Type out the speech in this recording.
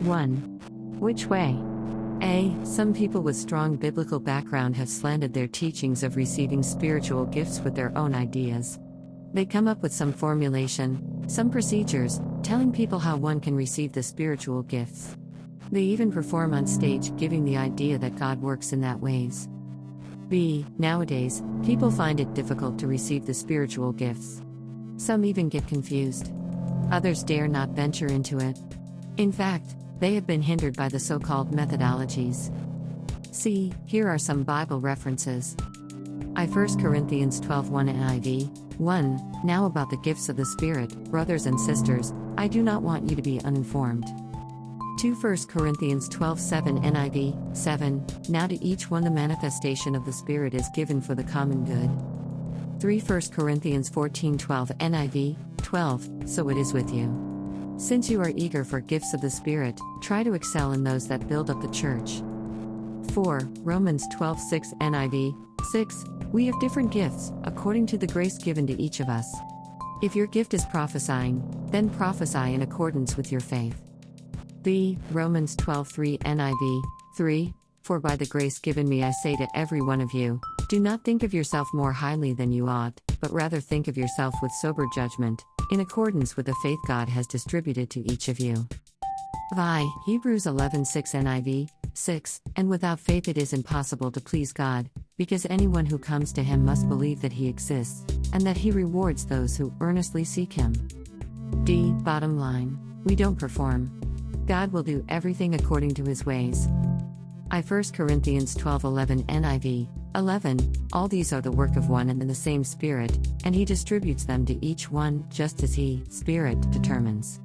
1. Which way? A. Some people with strong biblical background have slanted their teachings of receiving spiritual gifts with their own ideas. They come up with some formulation, some procedures, telling people how one can receive the spiritual gifts. They even perform on stage giving the idea that God works in that ways. B. Nowadays, people find it difficult to receive the spiritual gifts. Some even get confused. Others dare not venture into it. In fact, they have been hindered by the so-called methodologies. C. Here are some Bible references. 1 Corinthians 12:1 NIV, 1. Now about the gifts of the Spirit, brothers and sisters, I do not want you to be uninformed. 1 Corinthians 12:7 NIV, 7. Now to each one the manifestation of the Spirit is given for the common good. 1 Corinthians 14:12 NIV, 12. So it is with you. Since you are eager for gifts of the Spirit, try to excel in those that build up the church. 4. Romans 12:6 NIV, 6. We have different gifts, according to the grace given to each of us. If your gift is prophesying, then prophesy in accordance with your faith. B. Romans 12:3 NIV, 3. For by the grace given me I say to every one of you, do not think of yourself more highly than you ought, but rather think of yourself with sober judgment, in accordance with the faith God has distributed to each of you. I. Hebrews 11:6 NIV, 6. And without faith it is impossible to please God, because anyone who comes to him must believe that he exists, and that he rewards those who earnestly seek him. D. Bottom line, we don't perform. God will do everything according to his ways. 1 Corinthians 12:11 NIV, 11. All these are the work of one and the same Spirit, and he distributes them to each one just as he, Spirit, determines.